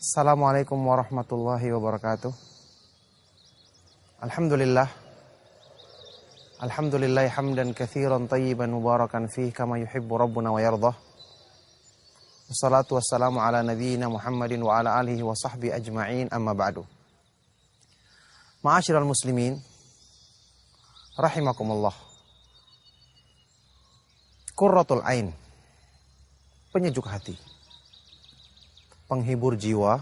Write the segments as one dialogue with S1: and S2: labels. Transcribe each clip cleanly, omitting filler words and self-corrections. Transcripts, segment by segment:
S1: Assalamualaikum warahmatullahi wabarakatuh. Alhamdulillah. Alhamdulillah hamdan katsiran tayyiban mubarakan fih kama yuhibbu rabbuna wa yardah. Wassalatu wassalamu ala nabiyyina Muhammadin wa ala alihi wa sahbihi ajma'in, amma ba'du. Ma'asyiral muslimin rahimakumullah. Qurratul ain, penyejuk hati, penghibur jiwa,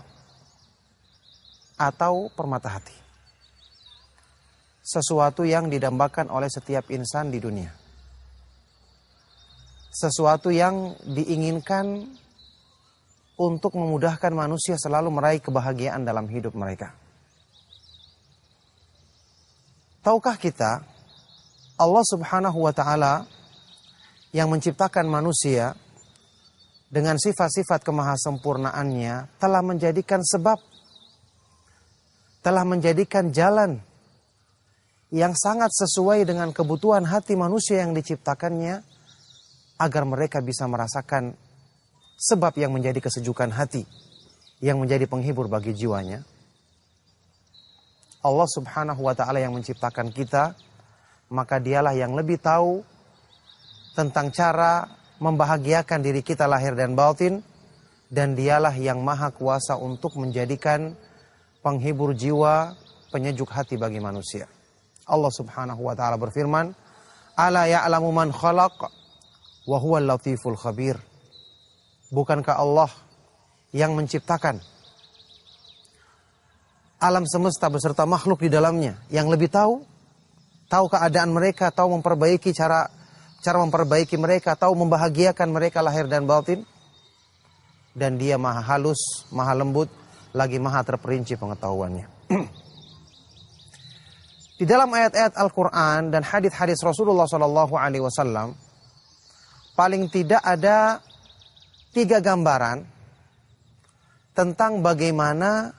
S1: atau permata hati. Sesuatu yang didambakan oleh setiap insan di dunia. Sesuatu yang diinginkan untuk memudahkan manusia selalu meraih kebahagiaan dalam hidup mereka. Tahukah kita, Allah Subhanahu wa ta'ala yang menciptakan manusia dengan sifat-sifat kemahasempurnaannya telah menjadikan sebab, telah menjadikan jalan yang sangat sesuai dengan kebutuhan hati manusia yang diciptakannya agar mereka bisa merasakan sebab yang menjadi kesejukan hati, yang menjadi penghibur bagi jiwanya. Allah Subhanahu wa ta'ala yang menciptakan kita, maka dialah yang lebih tahu tentang cara membahagiakan diri kita lahir dan batin, dan dialah yang maha kuasa untuk menjadikan penghibur jiwa, penyejuk hati bagi manusia. Allah Subhanahu wa ta'ala berfirman, "Ala ya'lamu man khalaq wa huwal latiful khabir." Bukankah Allah yang menciptakan alam semesta beserta makhluk di dalamnya, yang lebih tahu keadaan mereka, tahu memperbaiki cara memperbaiki mereka, tahu membahagiakan mereka lahir dan batin. Dan dia maha halus, maha lembut, lagi maha terperinci pengetahuannya. Di dalam ayat-ayat Al-Quran dan hadis-hadis Rasulullah SAW, paling tidak ada 3 gambaran tentang bagaimana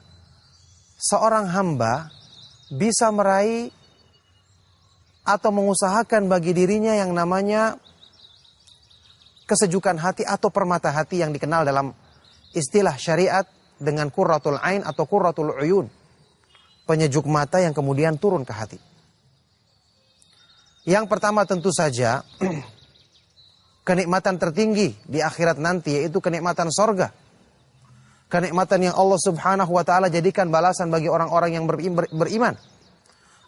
S1: seorang hamba bisa meraih atau mengusahakan bagi dirinya yang namanya kesejukan hati atau permata hati yang dikenal dalam istilah syariat dengan qurratul ain atau qurratul uyun, penyejuk mata yang kemudian turun ke hati. Yang pertama tentu saja kenikmatan tertinggi di akhirat nanti, yaitu kenikmatan sorga. Kenikmatan yang Allah Subhanahu wa ta'ala jadikan balasan bagi orang-orang yang beriman.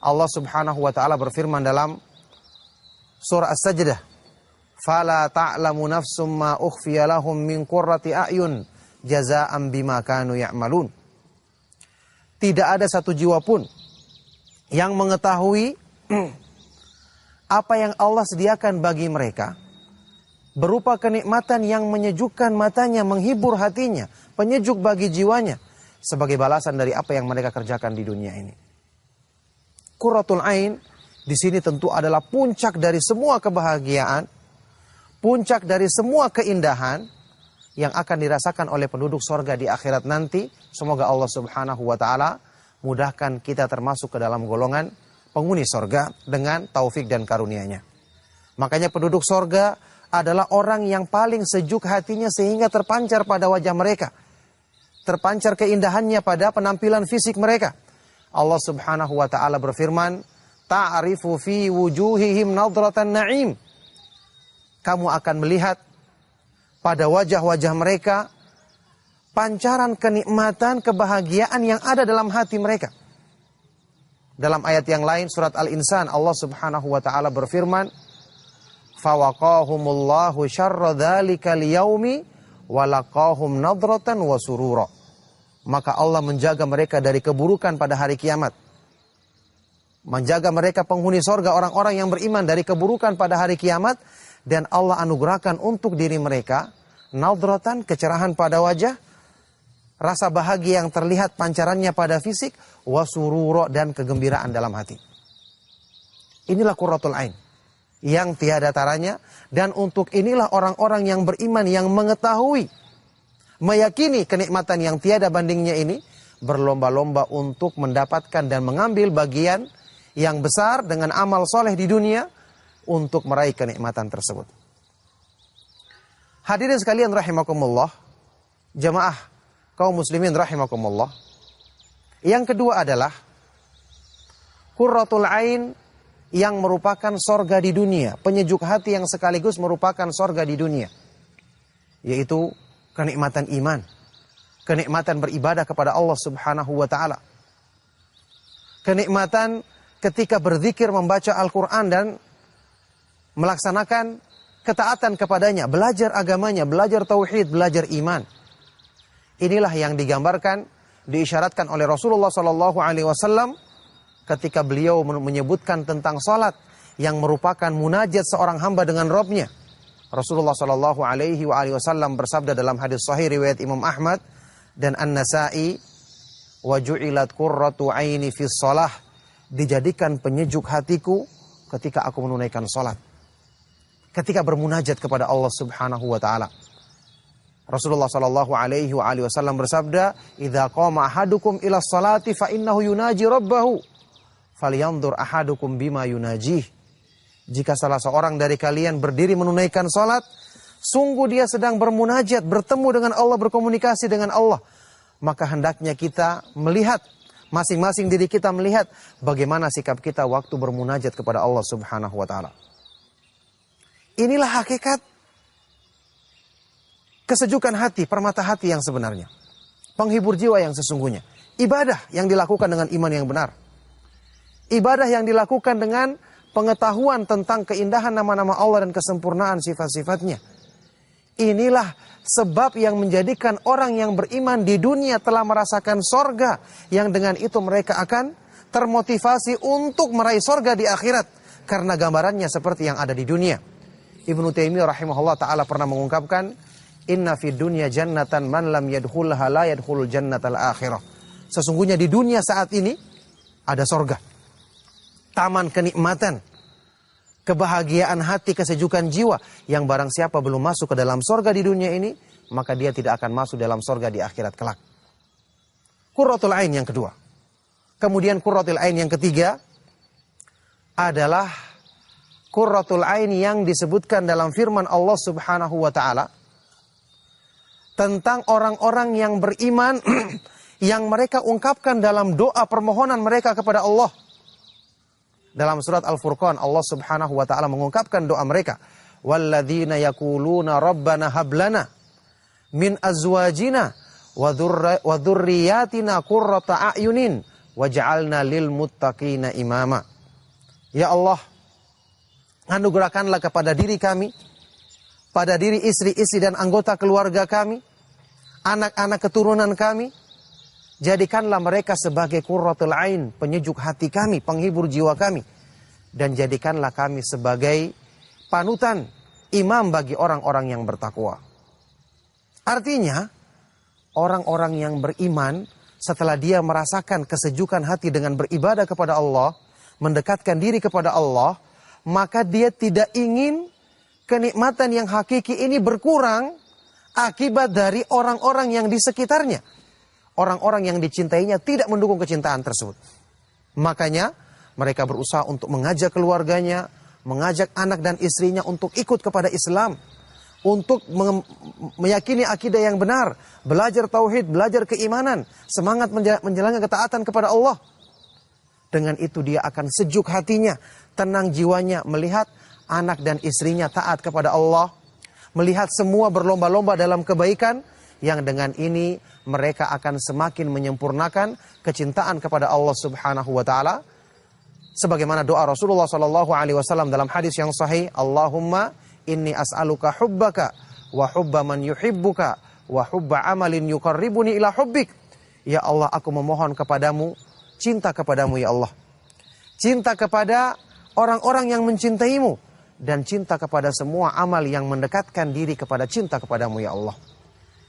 S1: Allah Subhanahu wa ta'ala berfirman dalam surah As-Sajdah, "Fala ta'lamu nafsum ma ukhfiya lahum min qurrati a'yun jazaa'an bima kanu ya'malun." Tidak ada satu jiwa pun yang mengetahui apa yang Allah sediakan bagi mereka berupa kenikmatan yang menyejukkan matanya, menghibur hatinya, penyejuk bagi jiwanya sebagai balasan dari apa yang mereka kerjakan di dunia ini. Qurratul ain di sini tentu adalah puncak dari semua kebahagiaan, puncak dari semua keindahan yang akan dirasakan oleh penduduk sorga di akhirat nanti. Semoga Allah Subhanahu wa ta'ala mudahkan kita termasuk ke dalam golongan penghuni sorga dengan taufik dan karunia-Nya. Makanya penduduk sorga adalah orang yang paling sejuk hatinya sehingga terpancar pada wajah mereka, terpancar keindahannya pada penampilan fisik mereka. Allah Subhanahu wa ta'ala berfirman, "Ta'rifu fi wujuhihim nadratan na'im." Kamu akan melihat pada wajah-wajah mereka pancaran kenikmatan, kebahagiaan yang ada dalam hati mereka. Dalam ayat yang lain surat Al-Insan, Allah Subhanahu wa ta'ala berfirman, "Fawaqahumullahu syarra dzalikal yaumi wa laqahum nadratan wa surura." Maka Allah menjaga mereka dari keburukan pada hari kiamat. Menjaga mereka penghuni sorga, orang-orang yang beriman, dari keburukan pada hari kiamat. Dan Allah anugerahkan untuk diri mereka nadratan, kecerahan pada wajah, rasa bahagia yang terlihat pancarannya pada fisik, wasururo, dan kegembiraan dalam hati. Inilah qurratul ain yang tiada taranya. Dan untuk inilah orang-orang yang beriman, yang mengetahui, meyakini kenikmatan yang tiada bandingnya ini, berlomba-lomba untuk mendapatkan dan mengambil bagian yang besar dengan amal soleh di dunia untuk meraih kenikmatan tersebut. Hadirin sekalian rahimakumullah, jemaah kaum muslimin rahimakumullah. Yang kedua adalah qurratul ain yang merupakan sorga di dunia, penyejuk hati yang sekaligus merupakan sorga di dunia, yaitu kenikmatan iman, kenikmatan beribadah kepada Allah Subhanahu wa taala. Kenikmatan ketika berzikir, membaca Al-Qur'an dan melaksanakan ketaatan kepadanya, belajar agamanya, belajar tauhid, belajar iman. Inilah yang digambarkan, diisyaratkan oleh Rasulullah sallallahu alaihi wasallam ketika beliau menyebutkan tentang salat yang merupakan munajat seorang hamba dengan Rabb-Nya. Rasulullah sallallahu alaihi wasallam bersabda dalam hadis sahih riwayat Imam Ahmad dan An-Nasa'i, wa ju'ilat qurratu aini fi shalah, dijadikan penyejuk hatiku ketika aku menunaikan salat, ketika bermunajat kepada Allah Subhanahu wa taala. Rasulullah sallallahu alaihi wasallam bersabda, "Idza qama ahadukum ila sholati fa innahu yunaji rabbahu, falyanzur ahadukum bima yunajih." Jika salah seorang dari kalian berdiri menunaikan salat, sungguh dia sedang bermunajat, bertemu dengan Allah, berkomunikasi dengan Allah. Maka hendaknya kita melihat, masing-masing diri kita melihat bagaimana sikap kita waktu bermunajat kepada Allah Subhanahu wa taala. Inilah hakikat kesejukan hati, permata hati yang sebenarnya. Penghibur jiwa yang sesungguhnya. Ibadah yang dilakukan dengan iman yang benar. Ibadah yang dilakukan dengan pengetahuan tentang keindahan nama-nama Allah dan kesempurnaan sifat-sifatnya. Inilah sebab yang menjadikan orang yang beriman di dunia telah merasakan sorga, yang dengan itu mereka akan termotivasi untuk meraih sorga di akhirat, karena gambarannya seperti yang ada di dunia. Ibnu Taimiyah rahimahullah ta'ala pernah mengungkapkan, inna fid dunya jannatan man lam yadkhulha la yadkhulul jannatal akhirah. Sesungguhnya di dunia saat ini ada sorga, taman kenikmatan, kebahagiaan hati, kesejukan jiwa, yang barang siapa belum masuk ke dalam sorga di dunia ini, maka dia tidak akan masuk dalam sorga di akhirat kelak. Qurratul ain yang kedua. Kemudian qurratul ain yang ketiga adalah qurratul ain yang disebutkan dalam firman Allah Subhanahu wa taala tentang orang-orang yang beriman yang mereka ungkapkan dalam doa permohonan mereka kepada Allah. Dalam surat Al-Furqan, Allah Subhanahu wa taala mengungkapkan doa mereka, walladzina yaquluna rabbana hab lana min azwajina wa dzurriyyatina qurrata a'yunin waj'alna lil muttaqina imama. Ya Allah, anugerahkanlah kepada diri kami, pada diri istri-istri dan anggota keluarga kami, anak-anak keturunan kami, jadikanlah mereka sebagai qurratul ain, penyejuk hati kami, penghibur jiwa kami. Dan jadikanlah kami sebagai panutan, imam bagi orang-orang yang bertakwa. Artinya, orang-orang yang beriman setelah dia merasakan kesejukan hati dengan beribadah kepada Allah, mendekatkan diri kepada Allah, maka dia tidak ingin kenikmatan yang hakiki ini berkurang akibat dari orang-orang yang di sekitarnya. Orang-orang yang dicintainya tidak mendukung kecintaan tersebut. Makanya mereka berusaha untuk mengajak keluarganya, mengajak anak dan istrinya untuk ikut kepada Islam, untuk meyakini akidah yang benar, belajar tauhid, belajar keimanan, semangat menjalankan ketaatan kepada Allah. Dengan itu dia akan sejuk hatinya, tenang jiwanya melihat anak dan istrinya taat kepada Allah, melihat semua berlomba-lomba dalam kebaikan, yang dengan ini mereka akan semakin menyempurnakan kecintaan kepada Allah Subhanahu wa taala. Sebagaimana doa Rasulullah sallallahu alaihi wasallam dalam hadis yang sahih, Allahumma inni as'aluka hubbaka wa hubba man yuhibbuka wa hubba amalin yuqarribuni ila hubbik. Ya Allah, aku memohon kepadamu cinta kepadamu ya Allah. Cinta kepada orang-orang yang mencintaimu dan cinta kepada semua amal yang mendekatkan diri kepada cinta kepadamu ya Allah.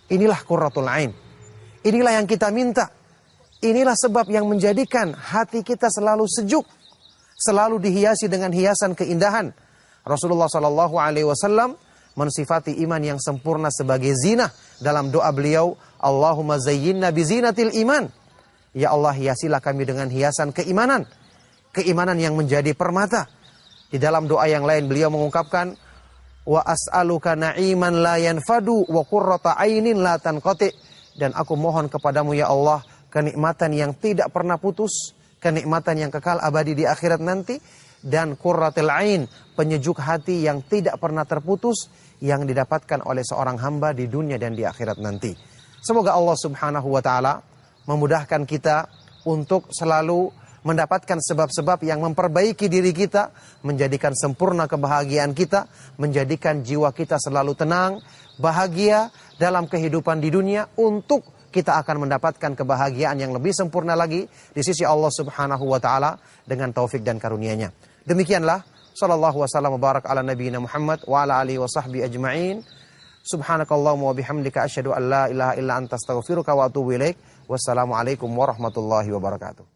S1: Inilah qurratul ain. Inilah yang kita minta. Inilah sebab yang menjadikan hati kita selalu sejuk, selalu dihiasi dengan hiasan keindahan. Rasulullah sallallahu alaihi wasallam mensifati iman yang sempurna sebagai zina dalam doa beliau, Allahumma zayyinna bizinatil iman. Ya Allah, hiasilah kami dengan hiasan keimanan. Keimanan yang menjadi permata. Di dalam doa yang lain beliau mengungkapkan, wa as'aluka na'iman la yanfadu wa qurrata ainin la tanqati. Dan aku mohon kepadamu ya Allah, kenikmatan yang tidak pernah putus, kenikmatan yang kekal abadi di akhirat nanti, dan qurratul ain, penyejuk hati yang tidak pernah terputus, yang didapatkan oleh seorang hamba di dunia dan di akhirat nanti. Semoga Allah subhanahu wa ta'ala memudahkan kita untuk selalu mendapatkan sebab-sebab yang memperbaiki diri kita, menjadikan sempurna kebahagiaan kita, menjadikan jiwa kita selalu tenang, bahagia dalam kehidupan di dunia, untuk kita akan mendapatkan kebahagiaan yang lebih sempurna lagi di sisi Allah subhanahu wa ta'ala dengan taufik dan karunia-Nya. Demikianlah, sallallahu wasallam wa barak ala nabiyina Muhammad wa ala alihi wa sahbihi ajma'in. Subhanakallahumma wa bihamdika asyhadu an la ilaha illa anta astaghfiruka wa atubu ilaik. Wassalamualaikum warahmatullahi wabarakatuh.